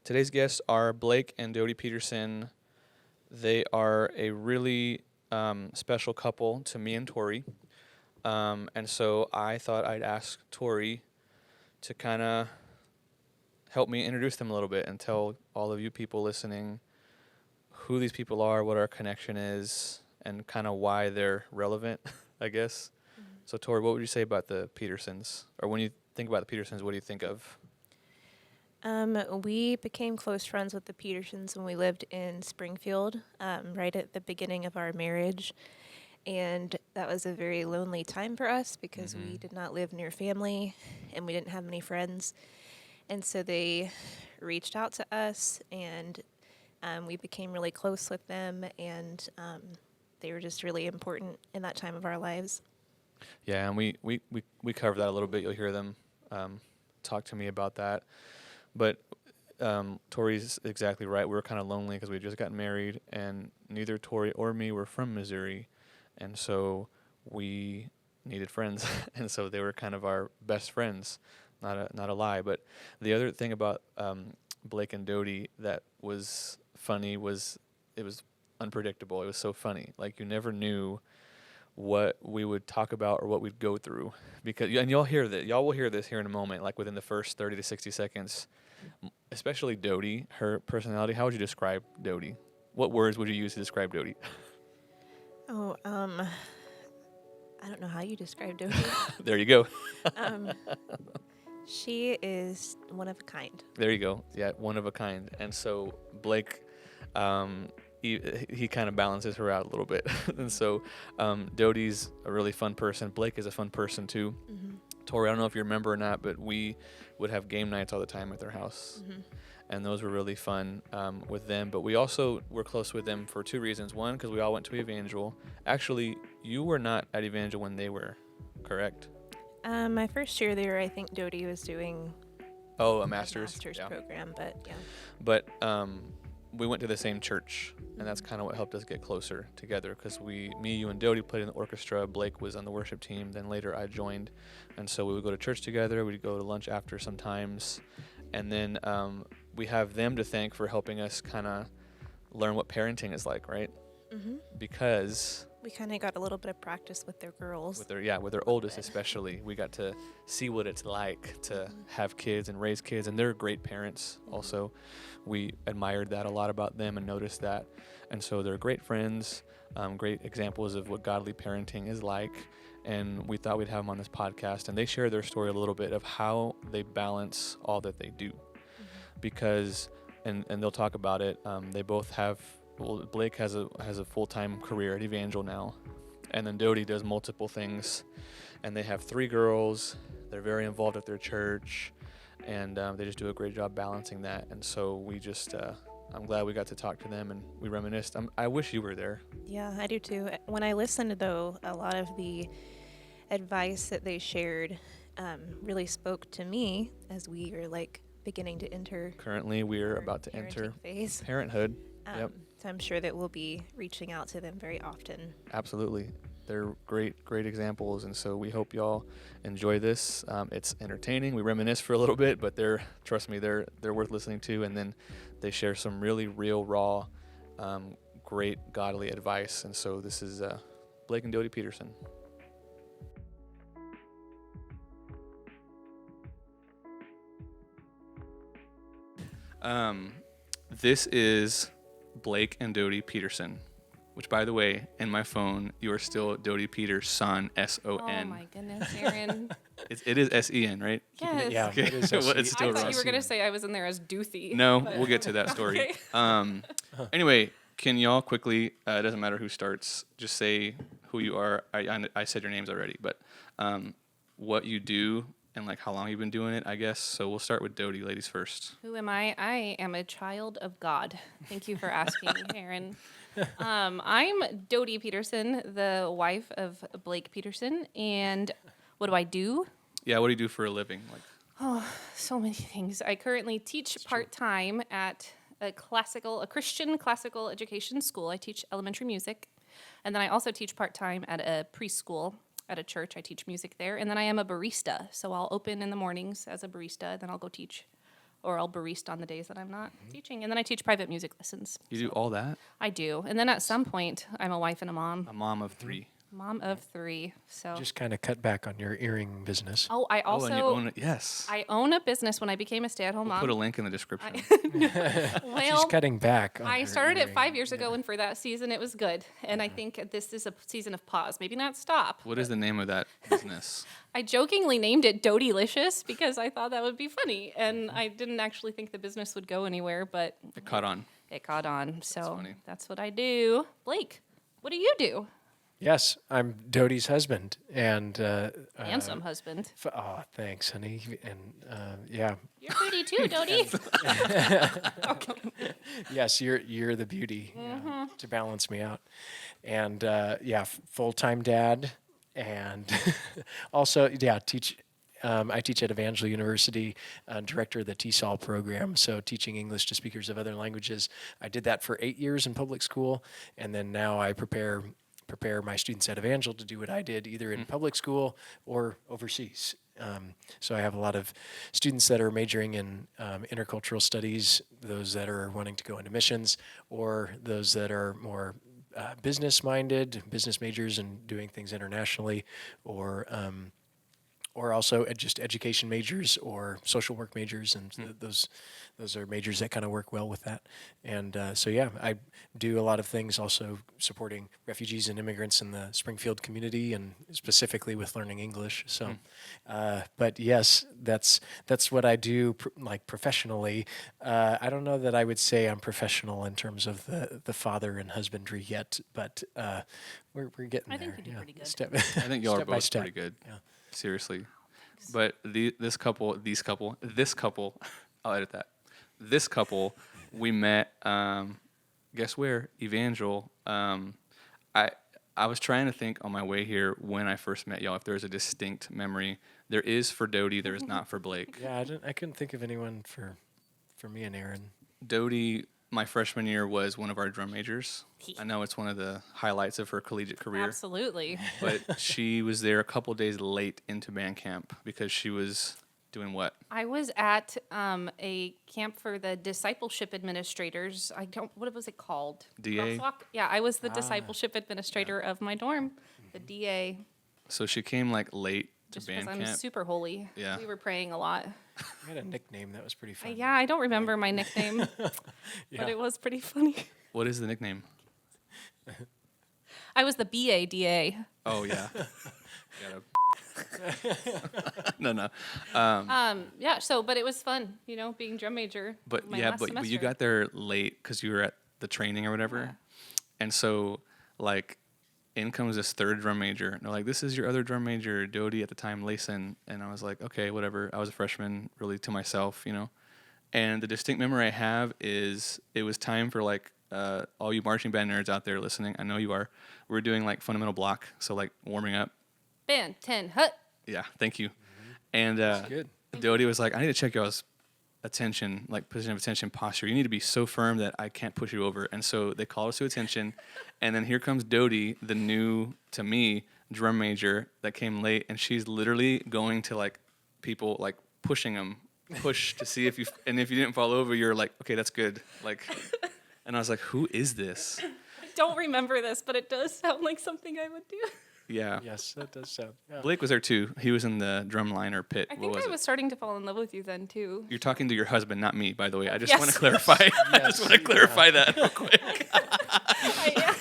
Today's guests are Blake and Dodi Petersen. They are a really special couple to me and Tori. And so I thought I'd ask Tori to kind of help me introduce them a little bit and tell all of you people listening who these people are, what our connection is, and kind of why they're relevant, I guess. Mm-hmm. So Tori, what would you say about the Petersens? Or when you think about the Petersens, what do you think of? We became close friends with the Petersens when we lived in Springfield, right at the beginning of our marriage. And that was a very lonely time for us because we did not live near family and we didn't have many friends. And so they reached out to us and we became really close with them, and they were just really important in that time of our lives. Yeah, and we covered that a little bit. You'll hear them talk to me about that. But Tori's exactly right. We were kind of lonely because we just got married, and neither Tori or me were from Missouri, and so we needed friends, and so they were kind of our best friends. Not a lie. But the other thing about Blake and Dodi that was funny was it was unpredictable. It was so funny. Like, you never knew what we would talk about or what we'd go through, because and y'all will hear this here in a moment, like within the first 30 to 60 seconds, especially Dodi, her personality. How would you describe Dodi? What words would you use to describe Dodi? I don't know how you describe Dodi. There you go. She is one of a kind. There you go. Yeah, one of a kind. And so Blake, he kind of balances her out a little bit. And so Dodi's a really fun person. Blake is a fun person too. Mm-hmm. Tori, I don't know if you remember or not, but we would have game nights all the time at their house. Mm-hmm. And those were really fun with them. But we also were close with them for two reasons. One, because we all went to Evangel. Actually, you were not at Evangel when they were, correct? My first year there, I think Dodi was doing a master's program, but yeah. But we went to the same church, and that's kind of what helped us get closer together, because me, you, and Dodi played in the orchestra. Blake was on the worship team. Then later I joined, and so we would go to church together. We'd go to lunch after sometimes, and then we have them to thank for helping us kind of learn what parenting is like, right? Mm-hmm. Because we kind of got a little bit of practice with their girls. With their oldest especially. We got to see what it's like to have kids and raise kids, and they're great parents also. We admired that a lot about them and noticed that. And so they're great friends, great examples of what godly parenting is like. And we thought we'd have them on this podcast, and they share their story a little bit of how they balance all that they do. Mm-hmm. Because, and they'll talk about it, they both have, Blake has a full-time career at Evangel now, and then Dodi does multiple things, and they have 3 girls. They're very involved at their church, and they just do a great job balancing that. And so we just, I'm glad we got to talk to them, and we reminisced. I wish you were there. Yeah, I do too. When I listened, though, a lot of the advice that they shared really spoke to me as we are like beginning to enter. Currently, we're about to enter phase. Parenthood. Yep. So I'm sure that we'll be reaching out to them very often. Absolutely. They're great examples, and so we hope y'all enjoy this. It's entertaining. We reminisce for a little bit, but trust me, they're worth listening to. And then they share some really real, raw, great godly advice. And so this is Blake and Dodi Petersen. This is Blake and Dodi Petersen, which, by the way, in my phone, you are still Dodi Petersen, S-O-N. Oh, my goodness, Aaron. it is S-E-N, right? Yes. Yeah, okay. it is Well, it's still I thought wrong. you were going to say I was in there as Doothy. No, we'll get to that story. Okay. Anyway, can y'all quickly, it doesn't matter who starts, just say who you are. I said your names already, but what you do and like how long you've been doing it, I guess. So we'll start with Dodi, ladies first. Who am I? I am a child of God. Thank you for asking, Aaron. I'm Dodi Petersen, the wife of Blake Petersen. And what do I do? Yeah, what do you do for a living? So many things. I currently teach part-time at a Christian classical education school. I teach elementary music. And then I also teach part-time at a preschool at a church. I teach music there. And then I am a barista. So I'll open in the mornings as a barista, then I'll go teach or I'll barista on the days that I'm not teaching. And then I teach private music lessons. You do all that? I do. And then at some point, I'm a wife and a mom. A mom of 3. Mom of 3. So. Just kind of cut back on your earring business. Oh, I also. and you own it. Yes. I own a business when I became a stay-at-home mom. Put a link in the description. Well, She's cutting back. On I her started it earring. 5 years ago, and for that season, it was good. And I think this is a season of pause. Maybe not stop. What is the name of that business? I jokingly named it Dodi-licious because I thought that would be funny, and I didn't actually think the business would go anywhere, but It caught on. it caught on. So funny. that's what I do. Blake, what do you do? Yes, I'm Dodi's husband, and Handsome husband. Oh, thanks, honey. And yeah, You're pretty too, Dodi. yes, you're the beauty to balance me out, and full-time dad, and also teach. I teach at Evangel University, director of the TESOL program, so teaching English to speakers of other languages. I did that for 8 years in public school, and then now I prepare my students at Evangel to do what I did, either in public school or overseas. So I have a lot of students that are majoring in intercultural studies, those that are wanting to go into missions, or those that are more business-minded, business majors and doing things internationally, or also just education majors or social work majors, and those are majors that kind of work well with that. And I do a lot of things also supporting refugees and immigrants in the Springfield community, and specifically with learning English. So, but yes, that's what I do professionally. I don't know that I would say I'm professional in terms of the father and husbandry yet, but we're getting there. I think you do pretty good. I think y'all are Step by both step. pretty good. Yeah. Seriously. But this couple, I'll edit that. This couple, we met, guess where? Evangel. I was trying to think on my way here when I first met y'all, if there's a distinct memory. There is for Dodi, there is not for Blake. Yeah, I couldn't think of anyone for me and Aaron. Dodi, my freshman year, was one of our drum majors. I know it's one of the highlights of her collegiate career. Absolutely. But she was there a couple days late into band camp because she was doing what? I was at a camp for the discipleship administrators. What was it called? DA? Crosswalk? Yeah, I was the discipleship administrator of my dorm, the DA, So she came late to just because band I'm camp. super holy. Yeah. We were praying a lot. I had a nickname that was pretty fun. Yeah, I don't remember my nickname, but it was pretty funny. What is the nickname? I was the BADA. Oh, yeah. No. Yeah, but it was fun, being drum major. But my yeah, last but you semester. got there late because you were at the training or whatever. Yeah. And so, in comes this third drum major. And they're like, this is your other drum major, Dodi, at the time, Layson. And I was like, okay, whatever. I was a freshman, really to myself, And the distinct memory I have is it was time for all you marching band nerds out there listening. I know you are. We're doing fundamental block, so warming up. Band 10 hut. Yeah, thank you. And good. Dodi was like, I need to check y'all's attention, position of attention posture. You need to be so firm that I can't push you over. And so they called us to attention. And then here comes Dodi, the new, to me, drum major that came late. And she's literally going to people, pushing them, push to see if you didn't fall over, you're like, okay, that's good. And I was like, who is this? I don't remember this, but it does sound like something I would do. Yeah. Yes, that does sound. Yeah. Blake was there too. He was in the drum line or pit. I think I was starting to fall in love with you then, too. You're talking to your husband, not me, by the way. I just Yes. want to clarify. I just want to clarify that real quick. Yeah.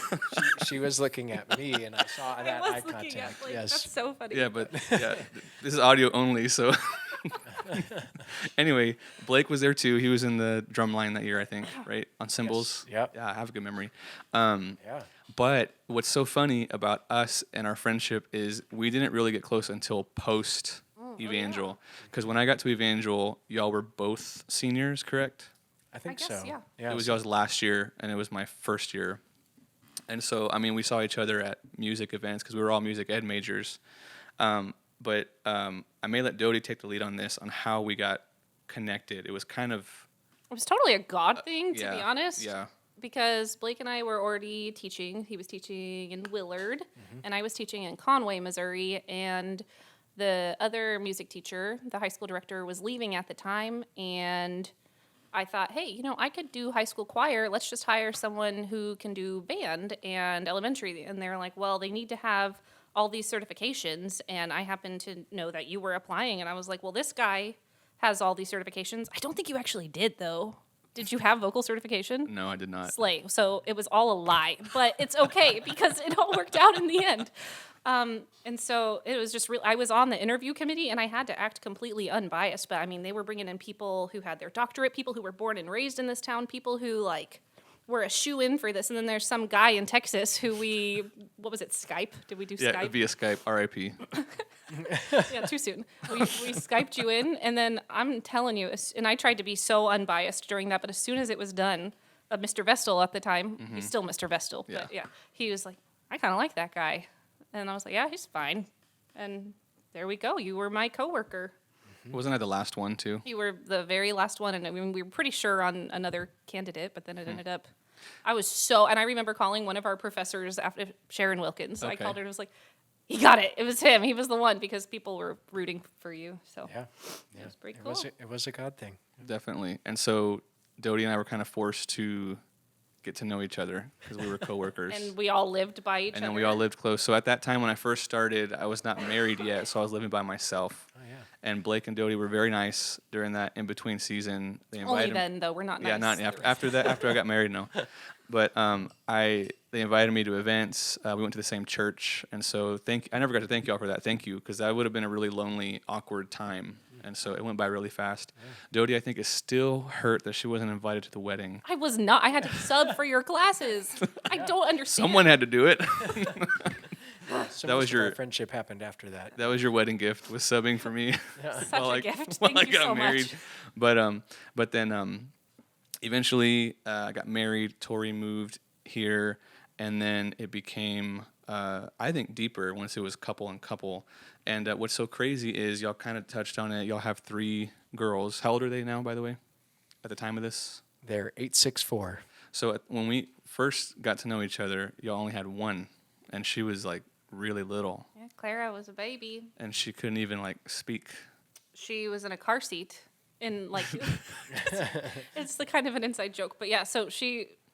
She was looking at me, and I saw that I eye was looking contact. at Blake. Yes. That's so funny. Yeah, but this is audio only, so. Anyway, Blake was there too. He was in the drum line that year, I think, right? On cymbals. Yep. Yeah, I have a good memory. Yeah. But what's so funny about us and our friendship is we didn't really get close until post Evangel. Because when I got to Evangel, y'all were both seniors, correct? I think guess, so. yeah. Yes. It was y'all's last year, and it was my first year. And so, we saw each other at music events because we were all music ed majors. But I may let Dodi take the lead on this, on how we got connected. It was kind of... It was totally a God thing, to be yeah, honest. Yeah. Because Blake and I were already teaching. He was teaching in Willard, and I was teaching in Conway, Missouri. And the other music teacher, the high school director, was leaving at the time, and I thought, hey, I could do high school choir. Let's just hire someone who can do band and elementary. And they're like, well, they need to have all these certifications, and I happen to know that you were applying. And I was like, well, this guy has all these certifications. I don't think you actually did, though. Did you have vocal certification? No, I did not. Slay. So it was all a lie, but it's okay because it all worked out in the end. And so it was just I was on the interview committee, and I had to act completely unbiased. But I mean, they were bringing in people who had their doctorate, people who were born and raised in this town, people who were a shoe-in for this. And then there's some guy in Texas who what was it, Skype? Did we do Skype? Yeah, via Skype, RIP. Yeah, too soon. We Skyped you in, and then I'm telling you, and I tried to be so unbiased during that, but as soon as it was done, Mr. Vestal at the time, he's still Mr. Vestal, but yeah, he was like, I kind of like that guy. And I was like, yeah, he's fine. And there we go. You were my coworker. Wasn't I the last one, too? You were the very last one, and I mean, we were pretty sure on another candidate, but then it ended up. And I remember calling one of our professors after Sharon Wilkins. Okay. I called her and was like, he got it. It was him. He was the one because people were rooting for you. So Yeah. it was pretty cool. It was a God thing. Definitely. And so Dodi and I were kind of forced to get to know each other because we were coworkers. And we all lived by each other. And then we all lived close. So at that time when I first started, I was not married yet, so I was living by myself. Oh, yeah. And Blake and Dodi were very nice during that in-between season. They Only invited then, though. We're not nice. Yeah, not after that. After I got married, no. But they invited me to events. We went to the same church, and so I never got to thank y'all for that. Thank you, because that would have been a really lonely, awkward time. And so it went by really fast. Yeah. Dodi, I think, is still hurt that she wasn't invited to the wedding. I was not. I had to sub for your classes. I don't understand. Someone had to do it. So That was your friendship happened after that. That was your wedding gift, was subbing for me. Such a gift. While Thank I you got so married. much. But then eventually I got married. Tori moved here, and then it became I think deeper once it was couple and couple. And what's so crazy is y'all kind of touched on it. Y'all have 3 girls. How old are they now, by the way, at the time of this? They're 8'6", 4". So when we first got to know each other, y'all only had one, and she was like really little, Yeah, Clara was a baby. and she couldn't even like speak. She was in a car seat. In it's the kind of an inside joke. But yeah, so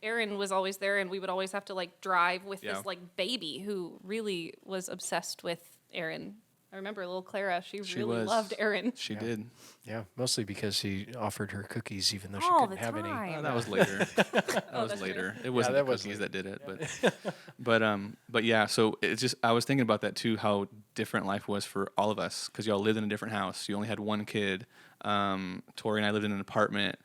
Erin was always there, and we would always have to drive with this baby who really was obsessed with Erin. I remember little Clara. She really loved Erin. She did. Yeah, mostly because he offered her cookies even though she All couldn't the have any. time. Oh, that was later. That was that's later. true. It wasn't that the was cookies that did it, but yeah. So it's just I was thinking about that too. How different life was for all of us because y'all lived in a different house. You only had one kid. Tori and I lived in an apartment.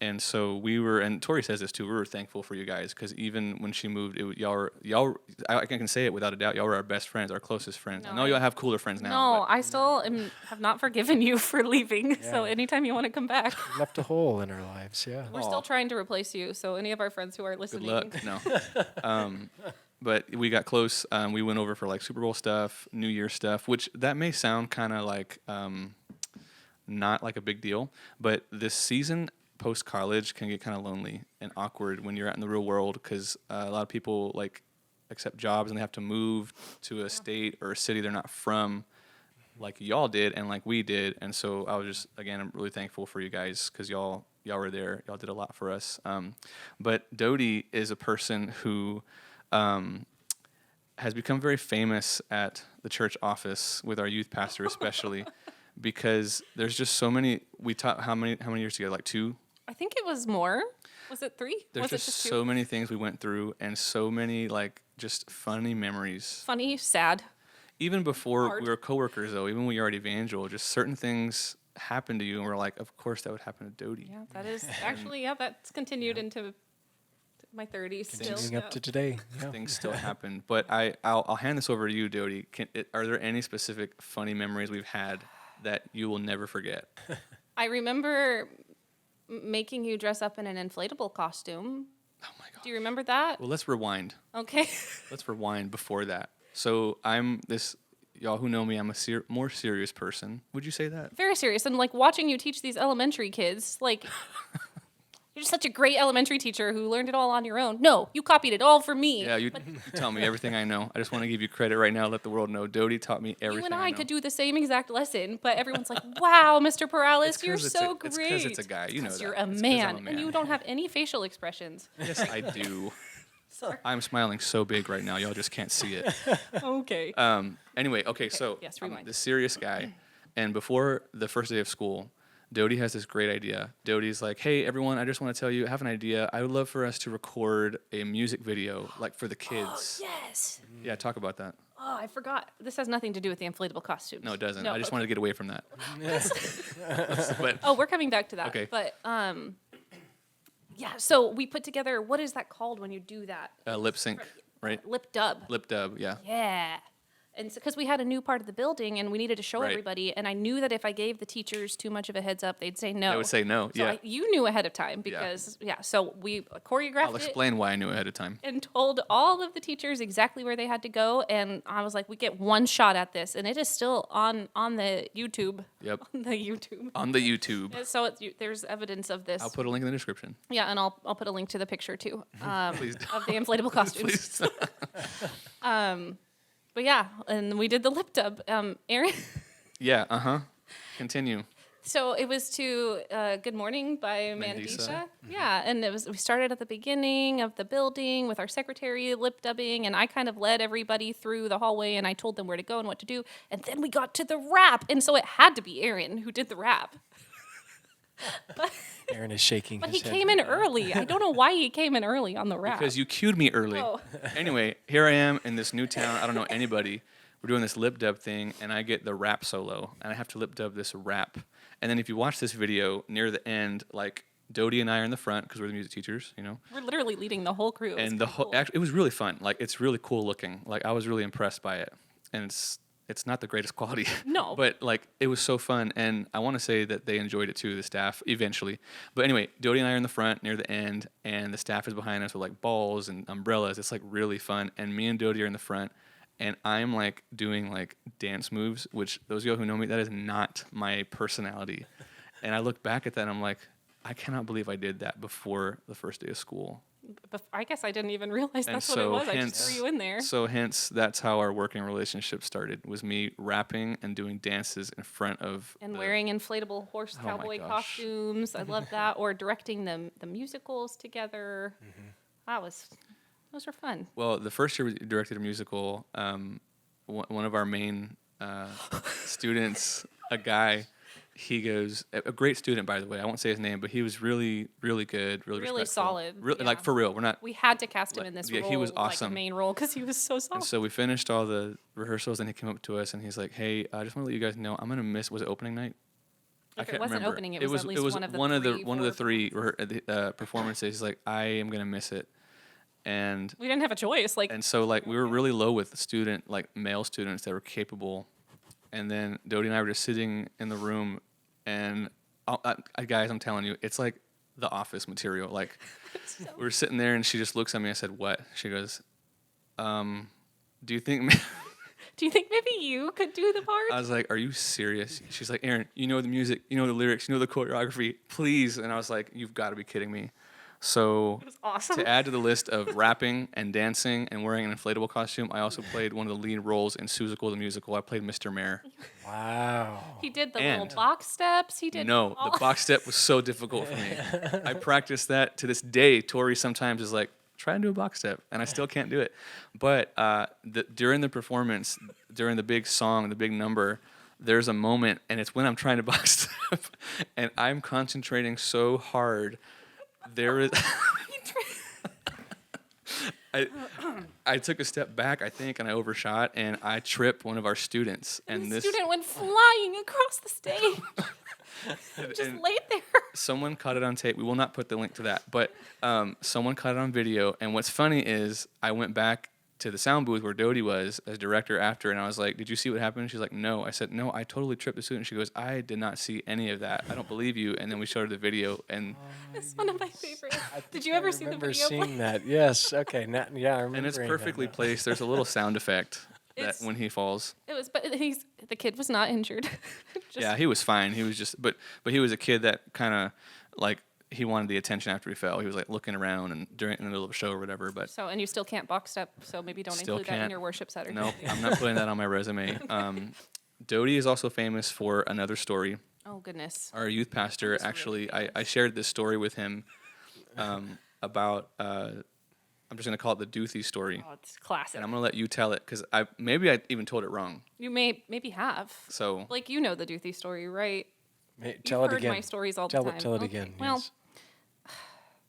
And so and Tori says this too, we were thankful for you guys because even when she moved, I can say it without a doubt, y'all were our best friends, our closest friends. No, I know y'all have cooler friends now. No, I still have not forgiven you for leaving. So anytime you want to come back, Left a hole in our lives, yeah. we're still trying to replace you. So any of our friends who are Good listening, luck. No. But we got close. We went over for Super Bowl stuff, New Year stuff, which that may sound kind of not like a big deal, but this season post-college can get kind of lonely and awkward when you're out in the real world because a lot of people accept jobs and they have to move to a state or a city they're not from like y'all did and like we did. And so I was just, again, I'm really thankful for you guys because y'all were there. Y'all did a lot for us. But Dodi is a person who has become very famous at the church office with our youth pastor especially because there's just so many. We taught how many years together? 2? I think it was more. Was it 3? There's was just it so many things we went through and so many just funny memories. Funny, sad. Even before Hard. we were coworkers though, even when we were at Evangel, just certain things happened to you and we're like, of course that would happen to Dodi. Yeah, that is actually, that's continued into my 30s still. Continuing up to today. Yeah. Things still happen. But I'll hand this over to you, Dodi. Are there any specific funny memories we've had that you will never forget? I remember making you dress up in an inflatable costume. Oh my God. Do you remember that? Well, let's rewind. Okay. Let's rewind before that. So y'all who know me, I'm a more serious person. Would you say that? Very serious. And watching you teach these elementary kids, You're just such a great elementary teacher who learned it all on your own. No, you copied it all from me. Yeah, you tell me everything I know. I just want to give you credit right now. Let the world know. Dodi taught me everything. You and I I know. could do the same exact lesson, but everyone's like, "Wow, Mr. Perales, you're so great." It's because it's a guy. You know that. You're a It's 'cause man, I'm a and you don't have any facial expressions. Yes, I do. I'm smiling so big right now. Y'all just can't see it. Okay. Anyway, okay, so yes, I'm rewind. the serious guy. And before the first day of school, Dodi has this great idea. Dodi's like, hey, everyone, I just want to tell you, I have an idea. I would love for us to record a music video, like for the kids. Yes. Yeah, talk about that. Oh, I forgot. This has nothing to do with the inflatable costumes. No, it doesn't. No, I just okay. wanted to get away from that. But Oh, we're coming back to that. Okay. But yeah. So we put together. What is that called when you do that? lip sync, right? Lip dub. Lip dub, yeah. Yeah. And so, because we had a new part of the building and we needed to show Right. everybody, and I knew that if I gave the teachers too much of a heads up, they'd say no. They would say no, So yeah. you knew ahead of time because, so we choreographed I'll it explain why I knew ahead of time. and told all of the teachers exactly where they had to go. And I was like, we get one shot at this. And it is still on the YouTube. Yep. On the YouTube. On the YouTube. So there's evidence of this. I'll put a link in the description. Yeah, and I'll put a link to the picture too Please of the inflatable costumes. Please. But yeah, and we did the lip dub. Aaron. Yeah, uh-huh. Continue. So it was to "Good Morning" by Mandisa. Mandisa. Yeah, and we started at the beginning of the building with our secretary lip dubbing, and I kind of led everybody through the hallway, and I told them where to go and what to do, and then we got to the rap, and so it had to be Aaron who did the rap. Aaron is shaking But his he head. came in early. I don't know why he came in early on the rap. Because you cued me early. Oh. Anyway, here I am in this new town. I don't know anybody. We're doing this lip dub thing, and I get the rap solo, and I have to lip dub this rap. And then if you watch this video, near the end, like, Dodi and I are in the front because we're the music teachers, you know. We're literally leading the whole crew. It was And the kinda whole, cool. actually, it was really fun. Like, it's really cool looking. Like, I was really impressed by it. And it's not the greatest quality. No. But, like, it was so fun. And I want to say that they enjoyed it too, the staff, eventually. But anyway, Dodi and I are in the front near the end, and the staff is behind us with, like, balls and umbrellas. It's, like, really fun. And me and Dodi are in the front, and I'm, like, doing, like, dance moves, which those of you who know me, that is not my personality. And I look back at that, and I'm like, I cannot believe I did that before the first day of school. I guess I didn't even realize And that's what it so was. I just hence, threw you in there. so hence, that's how our working relationship started. Was me rapping and doing dances in front of And the- wearing inflatable horse Oh my cowboy gosh. costumes. I love that. Or directing the musicals together. Those were fun. Well, the first year we directed a musical. One of our main students, a guy, he goes, a great student, by the way. I won't say his name, but he was really, really good, really Really respectful. solid, Like, yeah. for real. We're not. We had to cast him Like, in this yeah, role. he was Like awesome. a main role because he was so And soft. so we finished all the rehearsals, and he came up to us, and he's like, "Hey, I just want to let you guys know, I'm gonna miss. Was it opening night? If it wasn't opening, it was at least one of the one of the three, three performances. He's like, I am gonna miss it, and We didn't have a choice. Like, so like we were really low with male students that were capable, and then Dodi and I were just sitting in the room, and guys, I'm telling you, it's like The Office material. Like we were sitting there, and she just looks at me. I said, "What?" She goes, "Do you think?" do you think maybe you could do the part? I was like, "Are you serious?" She's like, "Aaron, you know the music, you know the lyrics, you know the choreography, please." And I was like, "You've got to be kidding me." So It was awesome. to add to the list of rapping and dancing and wearing an inflatable costume, I also played one of the lead roles in Seussical the musical. I played Mr. Mayor. Wow. He did the And- little box steps. He did No, all- the box step was so difficult for me. I practiced that to this day. Tori sometimes is like, try and do a box step, and I still can't do it. But during the performance, during the big song, the big number, there's a moment, and it's when I'm trying to box step, and I'm concentrating so hard. There is. I took a step back, I think, and I overshot, and I tripped one of our students. And the this student went flying across the stage. Just and- laid there. someone caught it on tape. We will not put the link to that, but someone caught it on video. And what's funny is I went back to the sound booth where Dodi was as director after, and I was like, "Did you see what happened?" She's like, "No." I said, "No, I totally tripped the student." She goes, "I did not see any of that. I don't believe you." And then we showed her the video, and It's one of my favorites. Did you I ever see the remember video? seeing that. Yes. Okay. Yeah, I remember. and it's perfectly placed. There's a little sound effect that It's- when he falls. It was, but the kid was not injured. Just, Yeah, he was fine. He was just, but he was a kid that kind of like he wanted the attention after he fell. He was like looking around and during in the middle of a show or whatever. But So, and you still can't box step, so maybe don't Still include that in can't. your worship set. Or no, I'm not putting that on my resume. Dodi is also famous for another story. Oh, goodness. Our youth pastor actually, I shared this story with him about. I'm just gonna call it the Duthie story, Oh, it's classic. and I'm gonna let you tell it because I even told it wrong. You maybe have. So Like, you know the Duthie story, right? Tell You've it heard again. my stories all tell the time. Tell it Okay, again. Well, yes.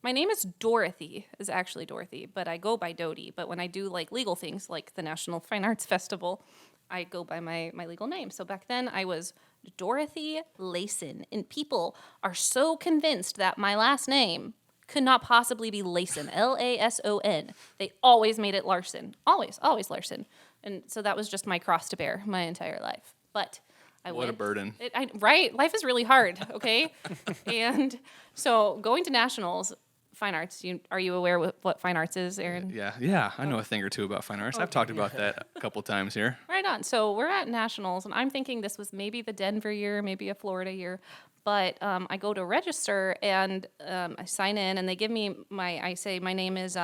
my name is Dorothy, is actually Dorothy, but I go by Dodi. But when I do like legal things like the National Fine Arts Festival, I go by my legal name. So back then I was Dorothy Layson. And people are so convinced that my last name could not possibly be Layson, Lason. They always made it Larson. Always Larson. And so that was just my cross to bear my entire life. But I what a went. burden. Right? Life is really hard, okay? And so going to nationals, fine arts, are you aware what fine arts is, Aaron? Yeah, I know a thing or two about fine arts. I've talked about that a couple times here. Right on. So we're at nationals, and I'm thinking this was maybe the Denver year, maybe a Florida year. But I go to register, and I sign in, and they give me I say my name is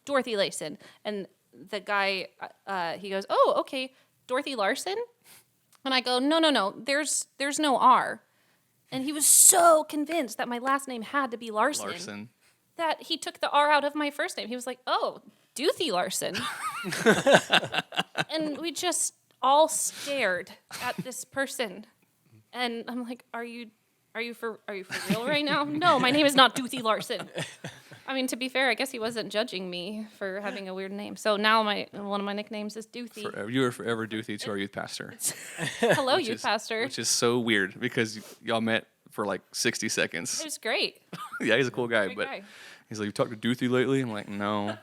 Dorothy Layson. And the guy, he goes, oh, okay, Dorothy Larson? And I go, no, there's no R. And he was so convinced that my last name had to be Larson. That he took the R out of my first name. He was like, oh, Duthie Larson. And we just all stared at this person. And I'm like, are you for real right now? No, my name is not Duthie Larson. I mean, to be fair, I guess he wasn't judging me for having a weird name. So now one of my nicknames is Duthie. You were forever Duthie to our youth pastor. Hello, youth pastor. Which is so weird because y'all met for like 60 seconds. It was great. Yeah, he's a cool guy, Great but guy. he's like, you talked to Duthie lately? I'm like, no.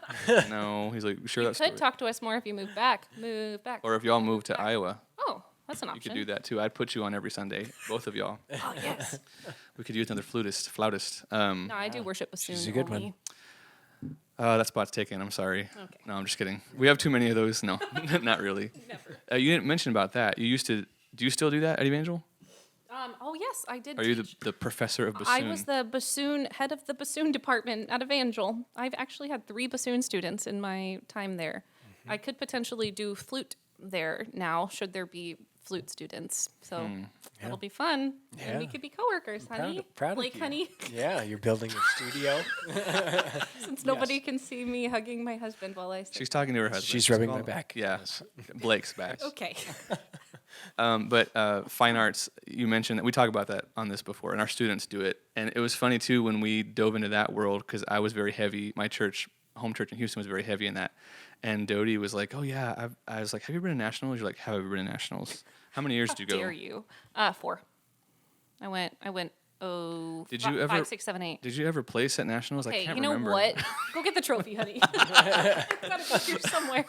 He's like, sure, You that's could talk to us more if you move back. Or if y'all moved to Iowa, Oh, that's an you option. could do that too. I'd put you on every Sunday, both of y'all. Oh, yes. We could use another flautist. No, I do worship bassoon She's a good one. only. That spot's taken. I'm sorry. Okay. No, I'm just kidding. We have too many of those. No, not really. Never. You didn't mention about that. You used to. Do you still do that at Evangel? Oh, yes, I did Are you teach. the professor of bassoon? I was the head of the bassoon department at Evangel. I've actually had 3 bassoon students in my time there. I could potentially do flute there now, should there be flute students. So that'll be fun. And we Yeah. could be coworkers, honey. Proud of Blake, you. honey. Yeah, you're building a studio. Since nobody can see me hugging my husband while I say. She's talking to her husband. She's rubbing my called- back. Yeah, Yes. Blake's back. Okay. But fine arts, you mentioned that we talked about that on this before, and our students do it. And it was funny too when we dove into that world because I was very heavy. My church, home church in Houston, was very heavy in that. And Dodi was like, "Oh yeah," I was like, "Have you been to nationals?" You're like, "Have I ever been to nationals?" How many years did you go? Dare you? 4. I went. Oh, Did you ever- 5, 6, 7, 8. Did you ever place at nationals? I Okay, can't you know remember. what? Go get the trophy, honey. It's gotta be here somewhere.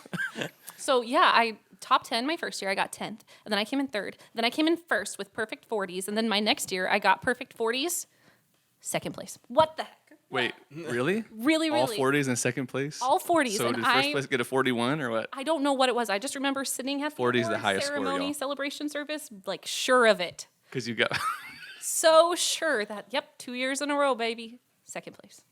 So yeah, I top 10 my first year. I got 10th, and then I came in 3rd. Then I came in 1st with perfect 40s, and then my next year I got perfect 40s, 2nd place. What the heck? Wait, really? Really, All really. 40s in second place? All 40s, So and did first place get a 41 or what? I don't know what it was. I just remember sitting at the 40 is the award highest score, ceremony y'all. celebration service, like sure of it. Because you got. So sure that, yep, 2 years in a row, baby. 2nd place.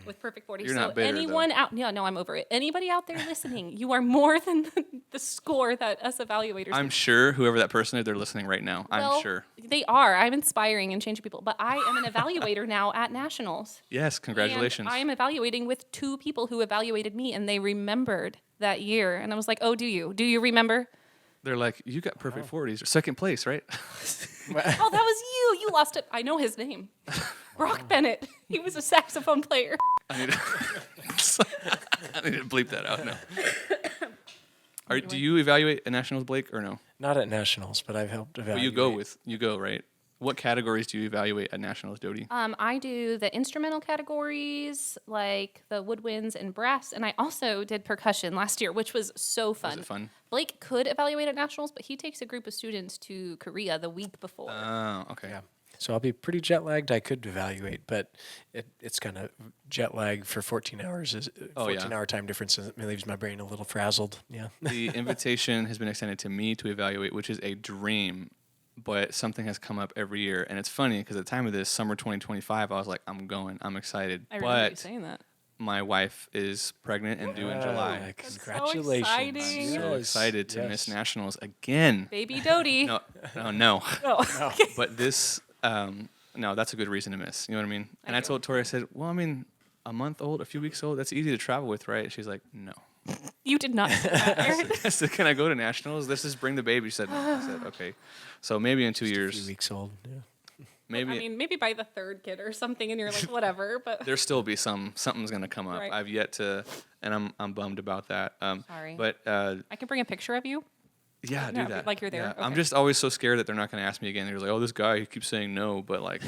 With perfect 40. You're so not bitter, though. anyone out, yeah, no, I'm over it. Anybody out there listening, you are more than the score that us evaluators. I'm sure whoever that person is, they're listening right now. Well, I'm sure. They are. I'm inspiring and changing people. But I am an evaluator now at nationals. Yes, congratulations. And I am evaluating with 2 people who evaluated me, and they remembered that year. And I was like, oh, do you? Do you remember? They're like, you got perfect 40s, or second place, right? Oh, that was you. You lost it. I know his name. Brock Bennett. He was a saxophone player. I need to, I need to bleep that out now. Do you evaluate at nationals, Blake, or no? Not at nationals, but I've helped But evaluate. you go, right? What categories do you evaluate at nationals, Dodi? I do the instrumental categories, like the woodwinds and brass, and I also did percussion last year, which was so fun. Was it fun? Blake could evaluate at nationals, but he takes a group of students to Korea the week before. Oh, okay. Yeah. So I'll be pretty jet lagged. I could evaluate, but it's kind of jet lag for 14 hours. 14-hour time difference leaves my brain a little frazzled. Yeah. The invitation has been extended to me to evaluate, which is a dream. but something has come up every year. And it's funny because at the time of this, summer 2025, I was like, I'm going. I'm excited. I remember you But saying that. my wife is pregnant and due in July. That's so Congratulations. exciting. I'm so Yes, excited to yes. miss nationals again. Baby Dodi. No. Oh. But this, no, that's a good reason to miss. You know what I mean? And I do. told Tori, I said, well, I mean, a month old, a few weeks old, that's easy to travel with, right? She's like, no. You did not say that, Aaron. I said, can I go to nationals? Let's just bring the baby. She said, no. I said, okay. So maybe in 2 A years, few weeks old. Yeah. maybe I mean, maybe by the third kid or something, and you're like, whatever. But there'll still be something's gonna come up. Right. I've yet to, and I'm bummed about that. Sorry. But I can bring a picture of you. yeah, No, do that. like you're there. Yeah. I'm Okay. just always so scared that they're not gonna ask me again. They're like, oh, this guy, he keeps saying no, but like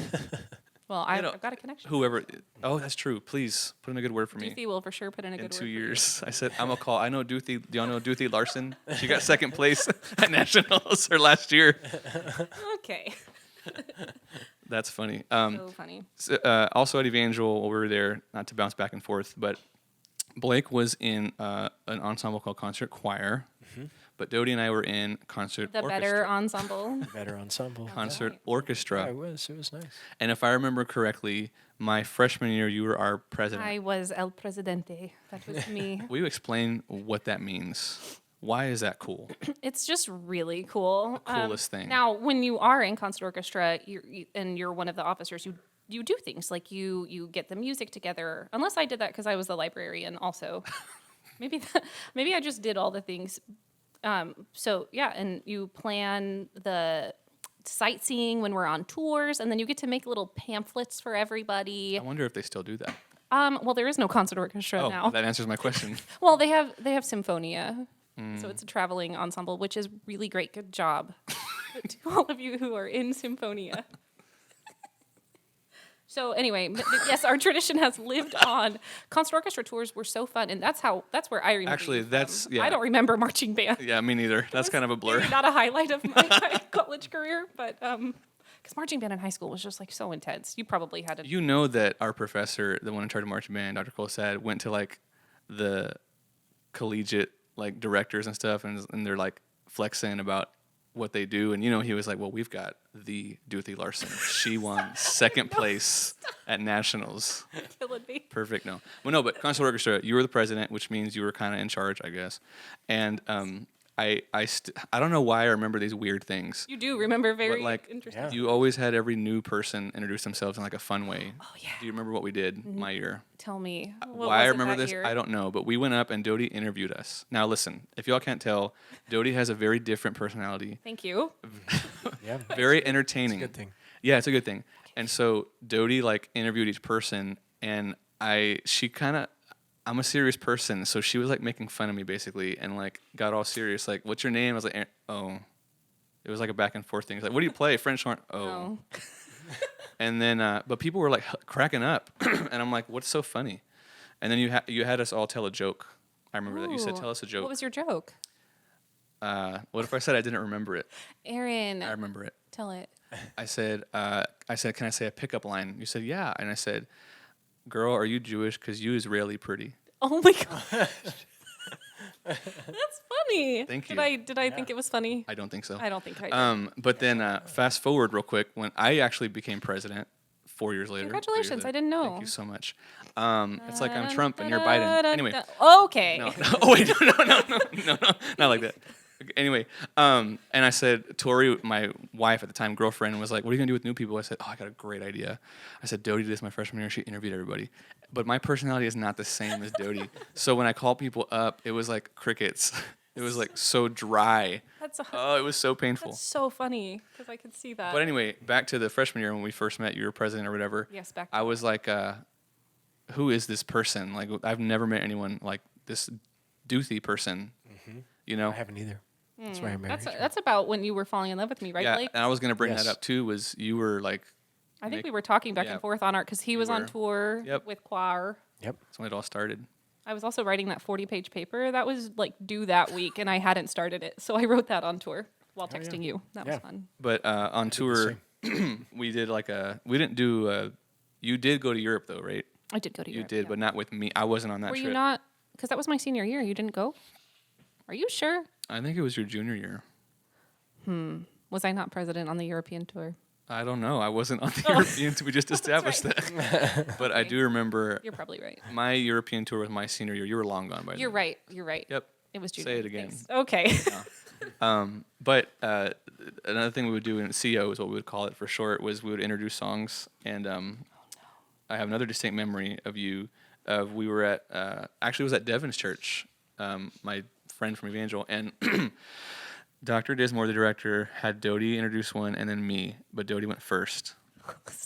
Well, You I've, know, I've got a connection. whoever. Oh, that's true. Please put in a good word for me. Duthie will for sure put in a In good 2 word for you. years, I said I'm gonna call. I know Duthie. Do y'all know Duthie Larson? She got second place at nationals her last year. Okay. That's funny. So funny. Also at Evangel, while we were there, not to bounce back and forth, but Blake was in an ensemble called Concert Choir, but Dodi and I were in Concert The Orchestra. better ensemble. Better ensemble. Concert right. Orchestra. Yeah, it was nice. And if I remember correctly, my freshman year, you were our president. I was El Presidente. That was me. Will you explain what that means? Why is that cool? It's just really cool. Coolest thing. Now, when you are in concert orchestra and you're one of the officers, you do things like you get the music together. Unless I did that because I was the librarian also. maybe I just did all the things. So yeah, and you plan the sightseeing when we're on tours, and then you get to make little pamphlets for everybody. I wonder if they still do that. Well, there is no concert orchestra Oh, now. that answers my question. Well, they have Symphonia, Mm. so it's a traveling ensemble, which is really great. Good job to all of you who are in Symphonia. So anyway, yes, our tradition has lived on. Concert orchestra tours were so fun, and that's where I remember. Actually, you from. that's- yeah. I don't remember marching band. Yeah, me neither. That's kind of a blur. Maybe not a highlight of my college career, but because marching band in high school was just like so intense. You probably had to. You know that our professor, the one in charge of marching band, Dr. Cole said, went to like the collegiate like directors and stuff, and they're like flexing about what they do, and he was like, well, we've got the Duthie Larson. She won second place at nationals. Killing me. Perfect. No, well, no, but concert orchestra, you were the president, which means you were kind of in charge, I guess. And I don't know why I remember these weird things. You do remember very like, interesting. Yeah. You always had every new person introduce themselves in like a fun way. Oh yeah. Do you remember what we did my year? Tell me. What Why I was it remember that this, year? I don't know. But we went up and Dodi interviewed us. Now listen, if y'all can't tell, Dodi has a very different personality. Thank you. Yeah. Very entertaining. Good thing. Yeah, it's a good thing. And so Dodi like interviewed each person, and I'm a serious person, so she was like making fun of me basically, and like got all serious. Like, what's your name? I was like, oh. It was like a back and forth thing. It's like, what do you play? French horn? Oh. No. And then, but people were like cracking up, and I'm like, what's so funny? And then you had us all tell a joke. I remember that you said, Ooh. tell us a joke. What was your joke? What if I said I didn't remember it? Aaron, I remember it. tell it. I said, can I say a pickup line? You said, yeah. And I said, girl, are you Jewish? Because you is really pretty. Oh my god. That's funny. Thank Did you. I think it was funny? I don't think so. I don't think I did. But then fast forward real quick, when I actually became president 4 years later. 3 years Congratulations, later. I didn't know. Thank you so much. It's like I'm Trump and you're Biden. Anyway. Okay. No. Oh, wait, no, not like that. Anyway, and I said, Tori, my wife at the time, girlfriend, was like, what are you going to do with new people? I said, oh, I got a great idea. I said, Dodi did this my freshman year. She interviewed everybody. But my personality is not the same as Dodi. So when I call people up, it was like crickets. It was like so dry. Oh, it was so painful. That's so funny because I could see that. But anyway, back to the freshman year when we first met, you were president or whatever. Yes, back I to was like, who is this person? Like, I've never met anyone like this Duthie person, you know? I haven't either. That's why I married you. That's about when you were falling in love with me, right, Yeah, Blake? and I was going to bring Yes. that up too, was you were like, I think Nick- we were talking back yeah. and forth on art because he was on were. tour Yep. with choir. Yep. that's when it all started. I was also writing that 40-page paper that was like due that week, and I hadn't started it, so I wrote that on tour while texting you. That was Yeah. fun. But on tour, we did like we didn't do, you did go to Europe though, right? I did go to You Europe. did, yeah. but not with me. I wasn't on that Were trip. you not? Because that was my senior year. You didn't go? Are you sure? I think it was your junior year. Well, Was I not president on the European tour? I don't know. I wasn't on the European tour. We just established that. But I do remember You're probably right. my European tour was my senior year. You were long gone by then. You're right. You're right. Yep. It was junior. Say it again. Thanks. Okay. But another thing we would do in CO is what we would call it for short, was we would introduce songs. And I have another distinct memory of you. We were at, actually it was at Devon's church, my friend from Evangel. And Dr. Dismore, the director, had Dodi introduce one and then me. But Dodi went first.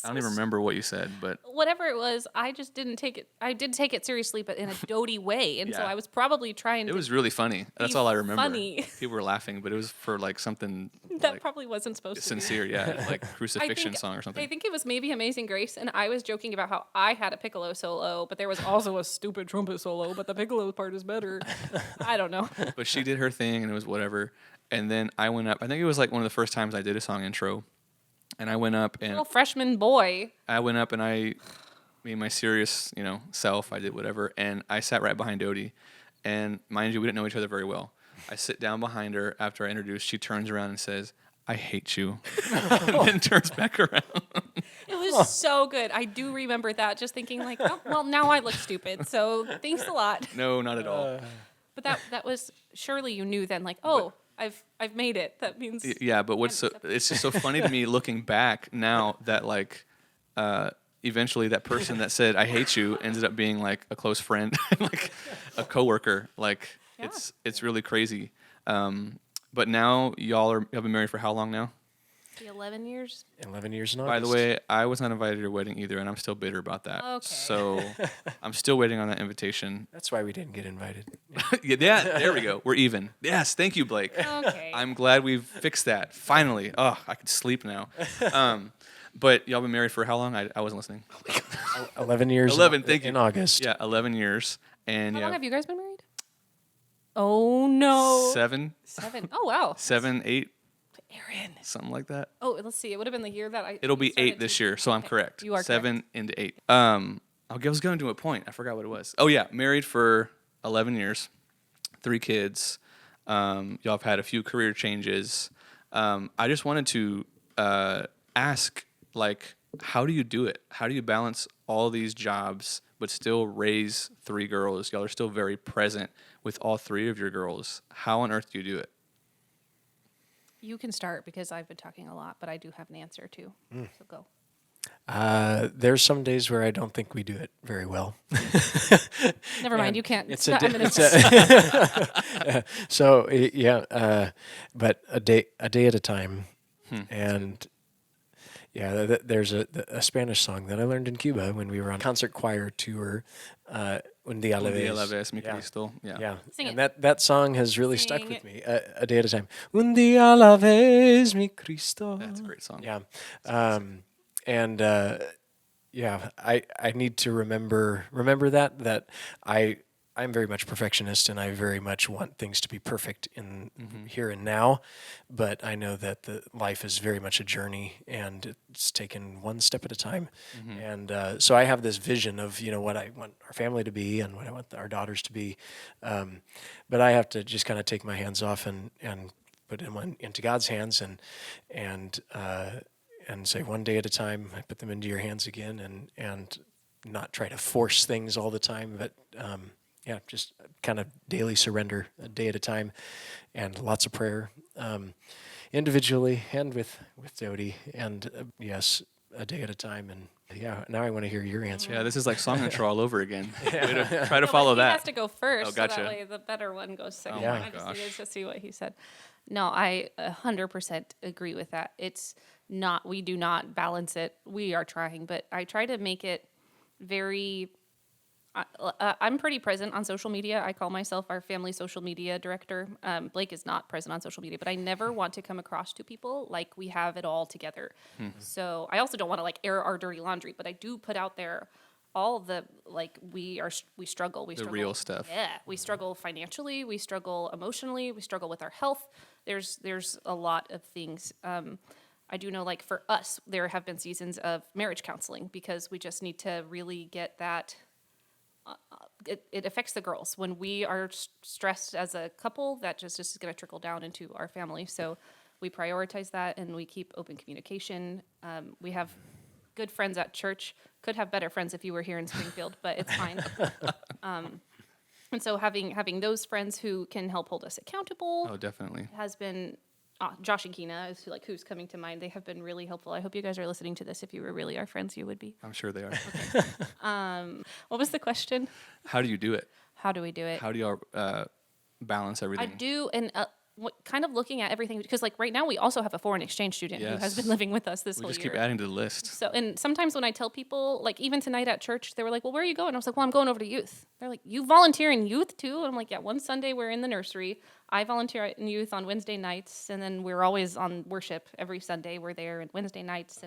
I don't even remember what you said, but Whatever it was, I just didn't take it. I did take it seriously, but in a Dodi way. And so Yeah. I was probably trying it to. was really funny. That's be all I remember. funny. People were laughing, but it was for like something That like probably wasn't supposed to be. sincere, yeah, like crucifixion song or something. I think it was maybe Amazing Grace, and I was joking about how I had a piccolo solo, but there was also a stupid trumpet solo, but the piccolo part is better. I don't know. But she did her thing, and it was whatever. And then I went up. I think it was like one of the first times I did a song intro. And I went up and Little freshman boy. me, my serious, self, I did whatever. And I sat right behind Dodi. And mind you, we didn't know each other very well. I sit down behind her after I introduced. She turns around and says, "I hate you," and then turns back around. It was so good. I do remember that, just thinking like, oh, well, now I look stupid, so thanks a lot. No, not at all. But that was, surely you knew then, like, oh, I've made it. That means Yeah, but it's just so funny to me looking back now that like eventually that person that said "I hate you" ended up being like a close friend, like a coworker. Like Yeah. it's really crazy. But now have been married for how long now? the 11 years. 11 years in By the August. way, I was not invited to your wedding either, and I'm still bitter about that. Okay. So I'm still waiting on that invitation. That's why we didn't get invited. Yeah, there we go. We're even. Yes, thank you, Blake. Okay. I'm glad we've fixed that. Finally. Oh, I could sleep now. But y'all been married for how long? I wasn't listening. 11 years 11, thank you. in August. Yeah, 11 years. And How yeah, long have you guys been married? Oh no. 7, Oh wow. 7, 8, Aaron. something like that. Oh, let's see. It would have been the year that I. It'll you be started 8 this teaching. year, so I'm Okay, correct. You are 7 into 8. I was going to do a point. I forgot what it was. Oh yeah, married for 11 years, 3 kids. Y'all have had a few career changes. I just wanted to ask, like, how do you do it? How do you balance all these jobs but still raise 3 girls? Y'all are still very present with all 3 of your girls. How on earth do you do it? You can start because I've been talking a lot, but I do have an answer too. So go. There's some days where I don't think we do it very well. Never mind. And You can't. It's I'm gonna so yeah, but a day at a time, and yeah, there's a Spanish song that I learned in Cuba when we were on concert choir tour. Un día a la Un día a la vez. vez, mi Yeah. Cristo. Yeah. Yeah, Sing and it. that song has really Sing stuck it. with me. A day at a time. Un día a la vez, mi Cristo. That's a great song. Yeah, and yeah, I need to remember that I'm very much perfectionist, and I very much want things to be perfect in here and now. But I know that the life is very much a journey, and it's taken one step at a time. And so I have this vision of what I want our family to be and what I want our daughters to be. But I have to just kind of take my hands off and put them into God's hands and say one day at a time. I put them into your hands again, and not try to force things all the time, but yeah, just kind of daily surrender, a day at a time, and lots of prayer, individually and with Dodi, and yes, a day at a time. And yeah, now I want to hear your answer. Yeah, this is like song intro all over again. Way to try to follow He has that. to go first, Oh, so gotcha. that way the better one goes second. Oh my I just gosh. needed to see what he said. No, I 100% agree with that. It's not. We do not balance it. We are trying, but I try to make it very. I'm pretty present on social media. I call myself our family social media director. Blake is not present on social media, but I never want to come across to people like we have it all together. So I also don't want to like air our dirty laundry, but I do put out there all the like we struggle. We struggle, real stuff. Yeah, we struggle financially. We struggle emotionally. We struggle with our health. There's a lot of things. I do know, like for us, there have been seasons of marriage counseling because we just need to really get that. It affects the girls when we are stressed as a couple. That just is going to trickle down into our family. So we prioritize that, and we keep open communication. We have good friends at church. Could have better friends if you were here in Springfield, but it's fine. And so having those friends who can help hold us accountable Oh, definitely. has been Josh and Keena is who's coming to mind. They have been really helpful. I hope you guys are listening to this. If you were really our friends, you would be. I'm sure they are. What was the question? How do you do it? How do we do it? How do y'all balance I everything? do, and kind of looking at everything, because like right now we also have a foreign exchange student who has Yes. been living with us this We whole just year. keep adding to the list. So, and sometimes when I tell people, like even tonight at church, they were like, well, where are you going? I was like, well, I'm going over to youth. They're like, you volunteer in youth too? And I'm like, yeah, one Sunday we're in the nursery. I volunteer in youth on Wednesday nights, and then we're always on worship every Sunday. We're there on Wednesday nights.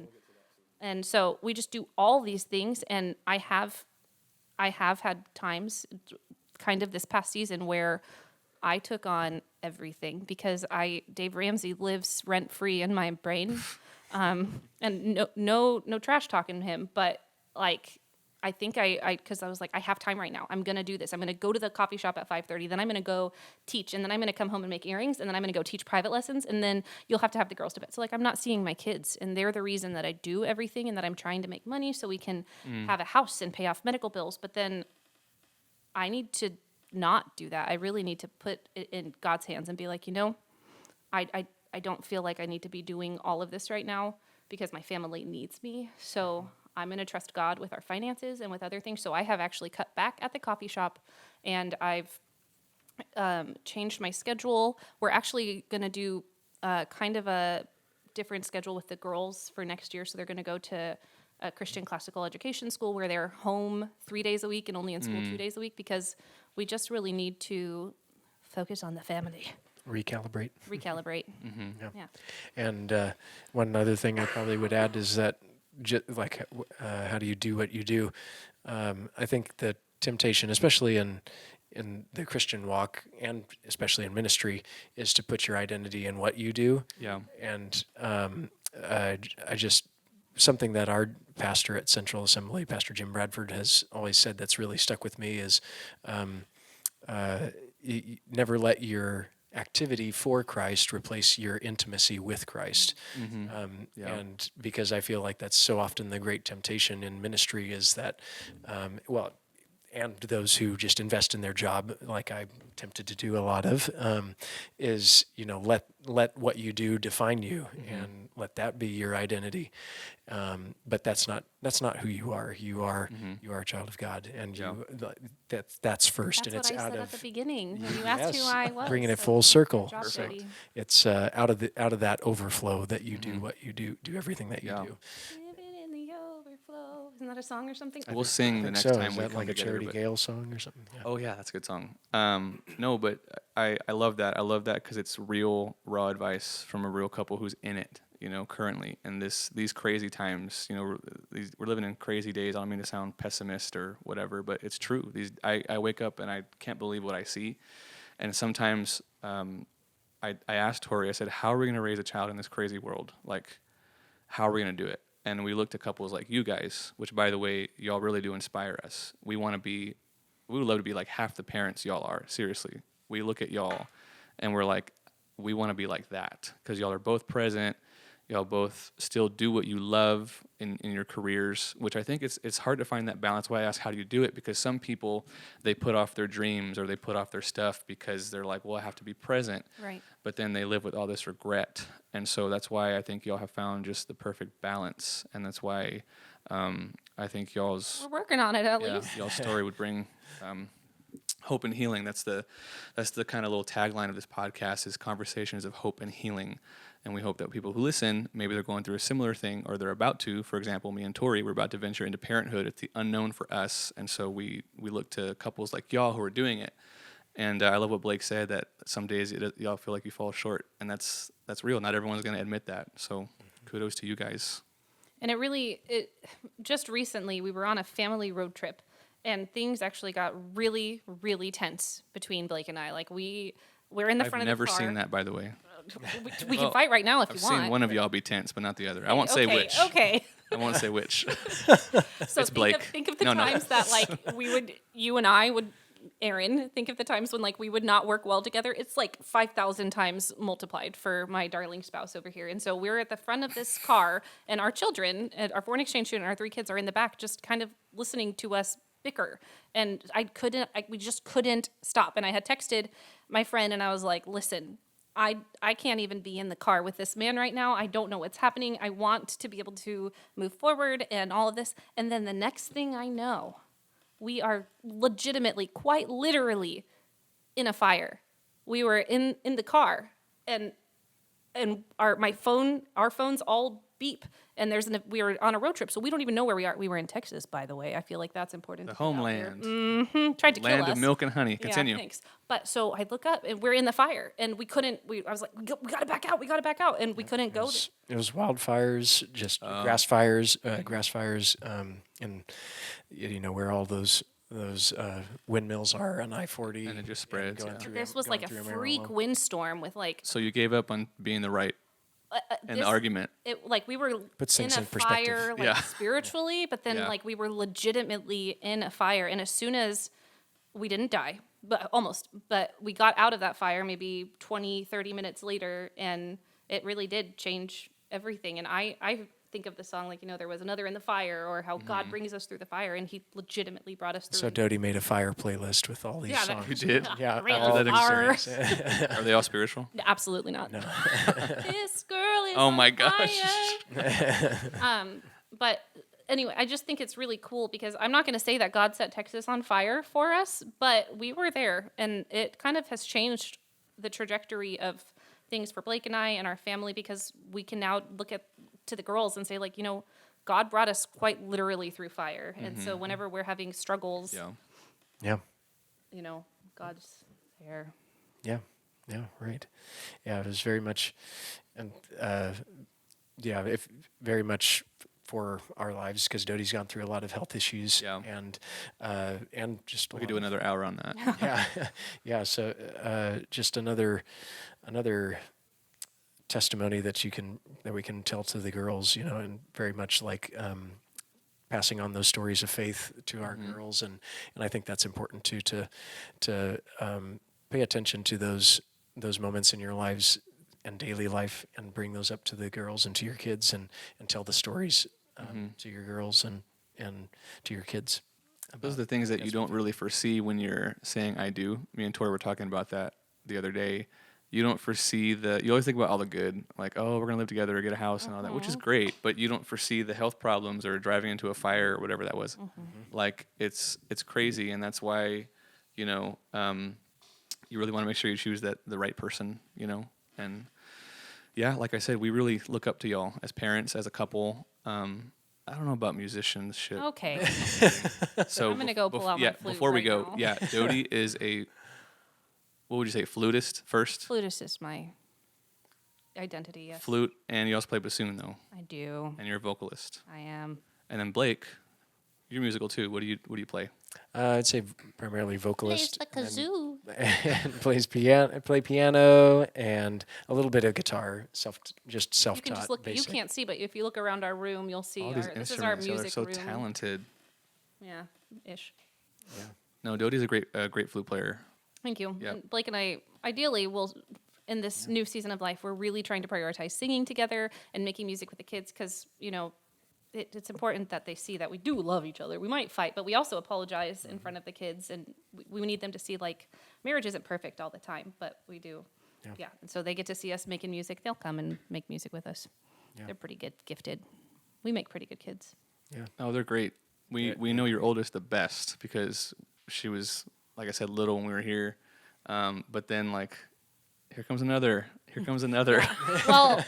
And so we just do all these things. And I have had times kind of this past season where I took on everything because Dave Ramsey lives rent free in my brain, and no trash talking him. But like, I think because I was like, I have time right now. I'm gonna do this. I'm gonna go to the coffee shop at 5:30. Then I'm gonna go teach, and then I'm gonna come home and make earrings, and then I'm gonna go teach private lessons, and then you'll have to have the girls to bed. So like, I'm not seeing my kids, and they're the reason that I do everything, and that I'm trying to make money so we can have a house and pay off medical bills. But then I need to not do that. I really need to put it in God's hands and be like, I don't feel like I need to be doing all of this right now because my family needs me. So I'm going to trust God with our finances and with other things. So I have actually cut back at the coffee shop, and I've changed my schedule. We're actually going to do kind of a different schedule with the girls for next year. So they're going to go to a Christian classical education school where they're home 3 days a week and only in school 2 days a week, because we just really need to focus on the family. Recalibrate. Yeah. And one other thing I probably would add is that, how do you do what you do? I think the temptation, especially in the Christian walk and especially in ministry, is to put your identity in what you do. Yeah. And something that our pastor at Central Assembly, Pastor Jim Bradford, has always said that's really stuck with me is you never let your activity for Christ replace your intimacy with Christ. Yeah. And because I feel like that's so often the great temptation in ministry is that, and those who just invest in their job, like I'm tempted to do a lot of, is let what you do define you, and let that be your identity. But that's not who you are. You are a child of God, and that's first. That's and what it's I out said of at the beginning when you asked who yes, I was. bringing it so full circle. good job, Perfect. Dodi. It's out of that overflow that you do what you do everything that you Yeah. do. Living in the overflow. Isn't that a song or something? We'll sing the think next so. time Is we that come like a together, Charity but- Gale song or something? Yeah. Oh yeah, that's a good song. No, but I love that. I love that because it's real, raw advice from a real couple who's in it, currently. And these crazy times, we're living in crazy days. I don't mean to sound pessimist or whatever, but it's true. I wake up and I can't believe what I see. And sometimes I asked Tori, I said, how are we going to raise a child in this crazy world? Like, how are we going to do it? And we looked at couples like you guys, which, by the way, y'all really do inspire us. We would love to be like half the parents y'all are. Seriously. We look at y'all and we're like, we want to be like that because y'all are both present. Y'all both still do what you love in your careers, which I think it's hard to find that balance. Why I ask, how do you do it? Because some people, they put off their dreams or they put off their stuff because they're like, well, I have to be present. Right. But then they live with all this regret. And so that's why I think y'all have found just the perfect balance. And that's why I think y'all's We're working on it at least. y'all's story would bring hope and healing. That's the kind of little tagline of this podcast is conversations of hope and healing. And we hope that people who listen, maybe they're going through a similar thing or they're about to. For example, me and Tori, we're about to venture into parenthood. It's the unknown for us. And so we look to couples like y'all who are doing it. And I love what Blake said, that some days y'all feel like you fall short. And that's real. Not everyone's going to admit that. So kudos to you guys. And it just recently, we were on a family road trip, and things actually got really, really tense between Blake and I. Like, we're in the front I've of the car. never seen that, by the way. We can fight right now if I've you want. seen one of y'all be tense, but not the other. I won't say which. Okay. I won't say which. So It's Blake. think of the No. times that like you and I would Aaron, think of the times when like we would not work well together. It's like 5,000 times multiplied for my darling spouse over here. And so we're at the front of this car, and our children, and our foreign exchange student, and our 3 kids are in the back, just kind of listening to us bicker. And we just couldn't stop. And I had texted my friend, and I was like, listen, I can't even be in the car with this man right now. I don't know what's happening. I want to be able to move forward and all of this. And then the next thing I know, we are legitimately, quite literally, in a fire. We were in the car, and our phones all beep, and we were on a road trip, so we don't even know where we are. We were in Texas, by the way. I feel like that's important. The to get out there. homeland. Tried to kill Land us. of milk and honey. Continue. Yeah, thanks. But so I look up, and we're in the fire, and we couldn't. I was like, we got to back out. We got to back out, and we couldn't go. It was wildfires, just grass fires, and you know where all those windmills are on I-40, And it just spreads, yeah. This was like a freak windstorm with like So you gave up on being the right in the argument. It like we were Puts in things a in perspective. fire, like Yeah. spiritually, but then Yeah. like we were legitimately in a fire, and as soon as we didn't die, but almost, but we got out of that fire maybe 20, 30 minutes later, and it really did change everything. And I think of the song like, you know, there was another in the fire, or how God brings us through the fire, and he legitimately brought us through. So Dodi made a fire playlist with all these Yeah, songs. You did? Yeah, Real all these fire. songs. Are they all spiritual? Absolutely not. No. This girl is Oh on my gosh. fire. But anyway, I just think it's really cool because I'm not going to say that God set Texas on fire for us, but we were there, and it kind of has changed the trajectory of things for Blake and I and our family, because we can now look to the girls and say, like, you know, God brought us quite literally through fire. And so whenever we're having struggles, Yeah. Yeah, you know, God's there. yeah, right. Yeah, it was very much, and if very much for our lives, because Dodi's gone through a lot of health issues. Yeah. And just We could do another hour on that. yeah. So just another testimony that we can tell to the girls, you know, and very much like passing on those stories of faith to our girls, and I think that's important too, to pay attention to those moments in your lives and daily life, and bring those up to the girls and to your kids, and tell the stories to your girls and to your kids. Those are the things that you don't really foresee when you're saying I do. Me and Tori were talking about that the other day. You don't foresee you always think about all the good, like, oh, we're going to live together or get a house and all that, which is great, but you don't foresee the health problems or driving into a fire or whatever that was. Like, it's crazy, and that's why, you know, you really want to make sure you choose the right person, you know, and yeah, like I said, we really look up to y'all as parents, as a couple. I don't know about musicianship. Okay. So I'm gonna go pull out my flute before we right go, now. yeah, Dodi is what would you say, flutist first? Flutist is my identity, yes. Flute, and you also play bassoon though, I do. and you're a vocalist. I am. And then Blake, you're musical too. What do you play? I'd say primarily vocalist. Plays the kazoo. And play piano and a little bit of guitar, You self-taught. can just look. basic. You can't see, but if you look around our room, you'll see. All these This is our instruments, y'all are music so room. talented. Yeah, ish. No, Dodi's a great flute player. Thank you. Yep. And Blake and I, ideally, will in this new season of life, we're really trying to prioritize singing together and making music with the kids, because you know, it's important that they see that we do love each other. We might fight, but we also apologize in front of the kids, and we need them to see, like, marriage isn't perfect all the time, but we do. Yeah. And so they get to see us making music. They'll come and make music with us. Yeah. They're pretty gifted. We make pretty good kids. Yeah. Oh, they're great. We know your oldest the best because she was, like I said, little when we were here. But then, like, here comes another. Well,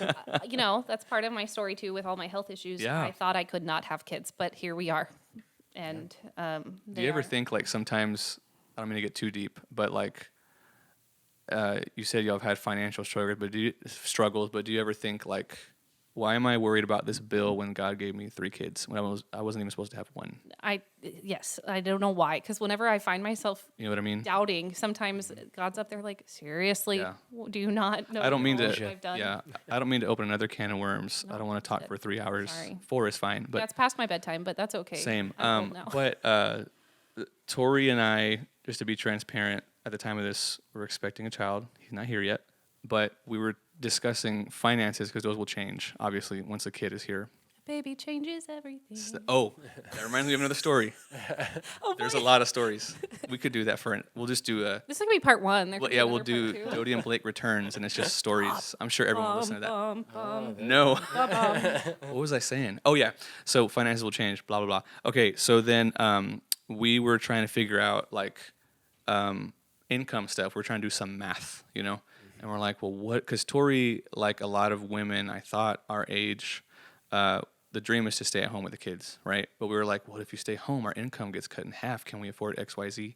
you know, that's part of my story too. With all my health issues, Yeah. I thought I could not have kids, but here we are. And Do you ever think, like, sometimes, I don't mean to get too deep, but like, you said y'all have had financial struggles, but do you ever think, like, why am I worried about this bill when God gave me 3 kids when I wasn't even supposed to have one? Yes, I don't know why, because whenever I find myself You know what I mean? doubting, sometimes God's up there like, seriously, Yeah. do you not know? I don't mean all to. that I've done? Yeah, I don't mean to open another can of worms. I don't want to talk for 3 hours. Sorry. 4 is fine, but Yeah, it's past my bedtime, but that's okay. same. I'm old now. But Tori and I just to be transparent, at the time of this, we're expecting a child. He's not here yet, but we were discussing finances because those will change, obviously, once the kid is here. Baby changes everything. That reminds me of another story. There's a lot of stories. We could do that we'll just do a. This is gonna be part one. We'll do Dodi and Blake returns, and it's just stories. I'm sure everyone will listen to that. No. What was I saying? Oh yeah. So finances will change. Blah blah blah. Okay. So then we were trying to figure out like income stuff. We're trying to do some math, and we're like, well, what? Because Tori, like a lot of women, I thought our age. The dream is to stay at home with the kids, right? But we were like, what if you stay home? Our income gets cut in half. Can we afford X, Y, Z?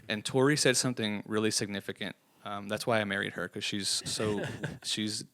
And Tori said something really significant. That's why I married her, because she's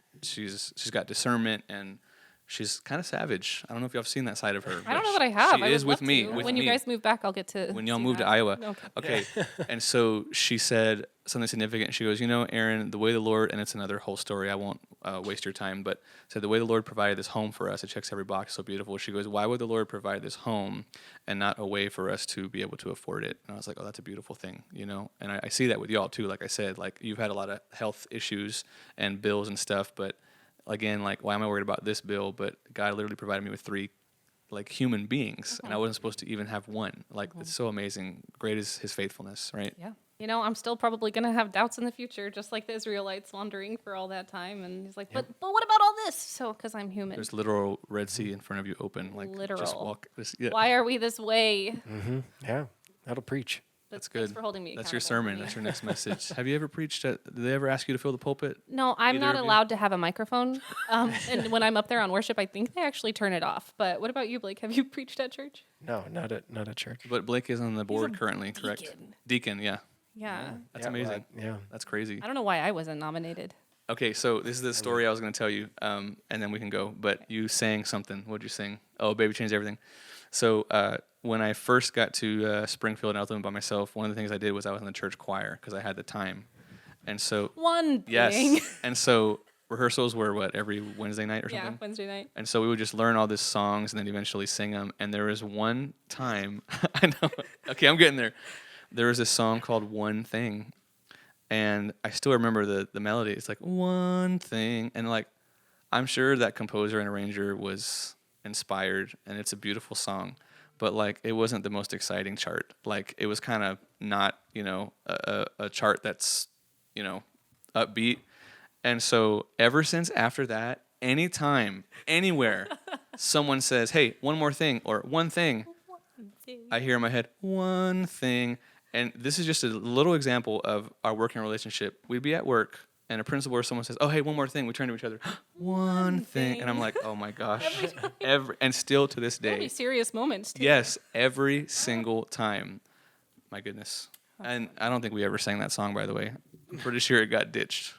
got discernment, and she's kind of savage. I don't know if y'all have seen that side of her. I don't know that I have. She I is would with love me. to. With when me. you guys move back, I'll get to. When y'all see move to that. Iowa. Okay. And so she said something significant. She goes, Aaron, the way the Lord, and it's another whole story. I won't waste your time, but said the way the Lord provided this home for us, it checks every box, so beautiful. She goes, why would the Lord provide this home and not a way for us to be able to afford it? And I was like, oh, that's a beautiful thing, And I see that with y'all too. Like I said, like you've had a lot of health issues and bills and stuff, but again, like why am I worried about this bill? But God literally provided me with 3 like human beings, and I wasn't supposed to even have one. Like it's so amazing. Great is His faithfulness, right? Yeah. I'm still probably going to have doubts in the future, just like the Israelites wandering for all that time. And he's like, but what about all this? So, because I'm human. There's literal Red Sea in front of you open. Like, Literal. just walk. Why are we this way? Mm-hmm. Yeah, that'll preach. That's good. Thanks for holding me That's your accountable. sermon. That's your next message. Have you ever preached did they ever ask you to fill the pulpit? No, I'm Either not of you? allowed to have a microphone. And when I'm up there on worship, I think they actually turn it off. But what about you, Blake? Have you preached at church? No, not at church. But Blake is on the board currently, deacon. correct? Deacon, yeah. Yeah. That's Yeah, amazing. well, That's crazy. I don't know why I wasn't nominated. Okay, so this is the story I was going to tell you, and then we can go. But you sang something. What did you sing? Oh, Baby Changed Everything. So when I first got to Springfield and I was living by myself, one of the things I did was I was in the church choir because I had the time. And so One thing. yes, and so rehearsals were every Wednesday night or something? Yeah, Wednesday night. And so we would just learn all these songs and then eventually sing them. And there was one time, I know, okay, I'm getting there. There was this song called One Thing. And I still remember the melody. It's like, one thing. And like, I'm sure that composer and arranger was inspired, and it's a beautiful song. But like, it wasn't the most exciting chart. Like, it was kind of not, a chart that's, upbeat. And so ever since after that, anytime, anywhere, someone says, hey, one more thing, or one thing, I hear in my head, one thing. And this is just a little example of our working relationship. We'd be at work, and a principal or someone says, oh, hey, one more thing. We turn to each other, one thing. And I'm like, oh, my gosh. And still to this day. Pretty serious moments, too. Yes, every single time. My goodness. And I don't think we ever sang that song, by the way. I'm pretty sure it got ditched.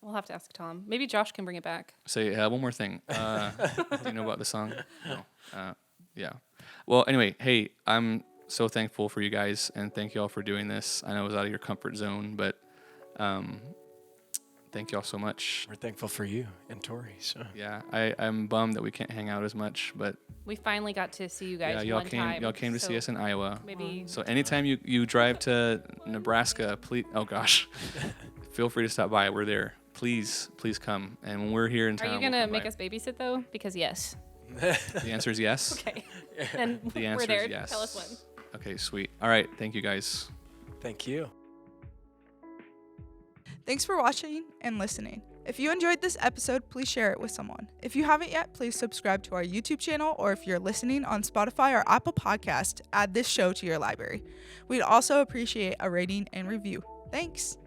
We'll have to ask Tom. Maybe Josh can bring it back. Say, one more thing. Do you know about the song? No. Yeah. Well, anyway, hey, I'm so thankful for you guys, and thank you all for doing this. I know it was out of your comfort zone, but thank you all so much. We're thankful for you and Tori. So Yeah, I'm bummed that we can't hang out as much, but We finally got to see you guys y'all one time. Y'all came to see us in Iowa. Maybe. So anytime you drive to Nebraska, please, oh gosh, feel free to stop by. We're there. Please come. And when we're here in town, Are you we'll gonna come make by. us babysit though? Because yes. The answer is yes. Okay. Then The answer we're there. is yes. Tell us when. Okay, sweet. All right, thank you guys. thank you. Thanks for watching and listening. If you enjoyed this episode, please share it with someone. If you haven't yet, please subscribe to our YouTube channel, or if you're listening on Spotify or Apple Podcast, add this show to your library. We'd also appreciate a rating and review. Thanks.